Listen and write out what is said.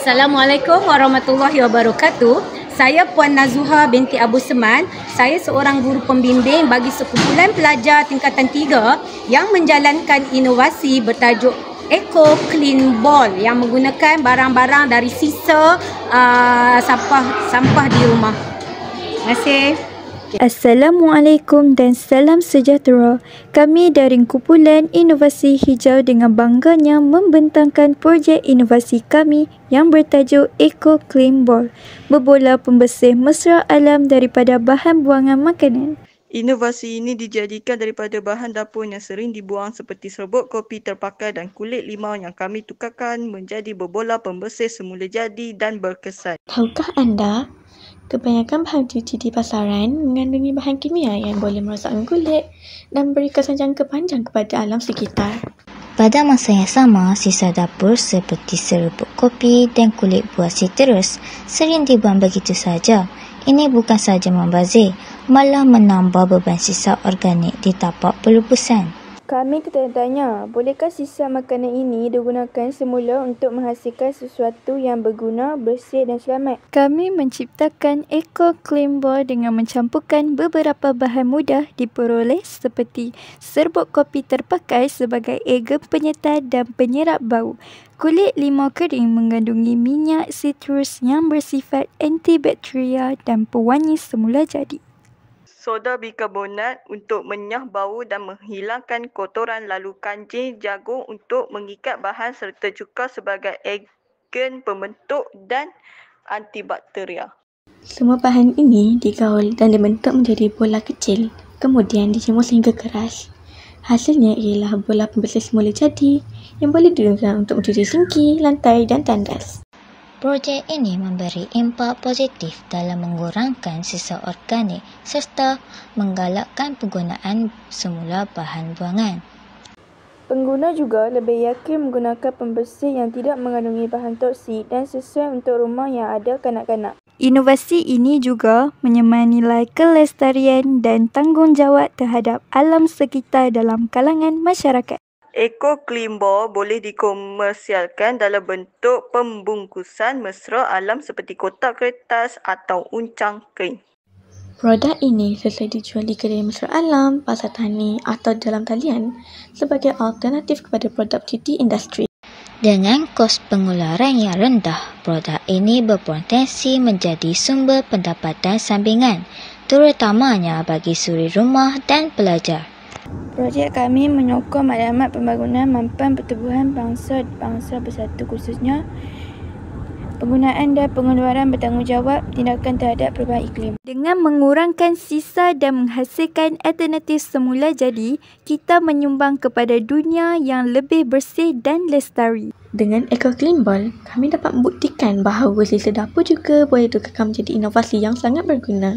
Assalamualaikum warahmatullahi wabarakatuh. Saya Puan Nazuha binti Abu Seman. Saya seorang guru pembimbing bagi sekumpulan pelajar tingkatan 3 yang menjalankan inovasi bertajuk Eco Clean Ball yang menggunakan barang-barang dari sisa sampah di rumah. Terima kasih. Assalamualaikum dan salam sejahtera. Kami dari Kumpulan Inovasi Hijau dengan bangganya membentangkan projek inovasi kami yang bertajuk Eco Clean Ball, berbola pembersih mesra alam daripada bahan buangan makanan. Inovasi ini dijadikan daripada bahan dapur yang sering dibuang seperti serbuk kopi terpakai dan kulit limau yang kami tukarkan menjadi berbola pembersih semula jadi dan berkesan. Tahukah anda, kebanyakan bahan cuci di pasaran mengandungi bahan kimia yang boleh merosakkan kulit dan beri kesan jangka panjang kepada alam sekitar. Pada masa yang sama, sisa dapur seperti serbuk kopi dan kulit buah sitrus sering dibuang begitu saja. Ini bukan sahaja membazir, malah menambah beban sisa organik di tapak pelubusan. Kami tertanya, bolehkah sisa makanan ini digunakan semula untuk menghasilkan sesuatu yang berguna, bersih dan selamat? Kami menciptakan Eco Clean Ball dengan mencampurkan beberapa bahan mudah diperoleh seperti serbuk kopi terpakai sebagai agen penyerta dan penyerap bau. Kulit limau kering mengandungi minyak sitrus yang bersifat antibakteria dan pewangi semula jadi. Soda bikarbonat untuk menyah bau dan menghilangkan kotoran, lalu kancing jagung untuk mengikat bahan serta cuka sebagai agen pembentuk dan antibakteria. Semua bahan ini digaul dan dibentuk menjadi bola kecil, kemudian dijemur sehingga keras. Hasilnya ialah bola pembersih semula jadi yang boleh digunakan untuk mencuci sinki, lantai dan tandas. Projek ini memberi impak positif dalam mengurangkan sisa organik serta menggalakkan penggunaan semula bahan buangan. Pengguna juga lebih yakin menggunakan pembersih yang tidak mengandungi bahan toksik dan sesuai untuk rumah yang ada kanak-kanak. Inovasi ini juga menyemai nilai kelestarian dan tanggungjawab terhadap alam sekitar dalam kalangan masyarakat. Eco Clean Ball boleh dikomersialkan dalam bentuk pembungkusan mesra alam seperti kotak kertas atau uncang kering. Produk ini selesai dijual di kedai mesra alam, pasar tani atau dalam talian sebagai alternatif kepada produk cuci industri. Dengan kos pengeluaran yang rendah, produk ini berpotensi menjadi sumber pendapatan sampingan, terutamanya bagi suri rumah dan pelajar. Projek kami menyokong maklumat pembangunan mampan pertubuhan bangsa bersatu, khususnya penggunaan dan pengeluaran bertanggungjawab tindakan terhadap perubahan iklim. Dengan mengurangkan sisa dan menghasilkan alternatif semula jadi, kita menyumbang kepada dunia yang lebih bersih dan lestari. Dengan Eco Clean Ball, kami dapat membuktikan bahawa sisa dapur juga boleh ditukarkan menjadi inovasi yang sangat berguna.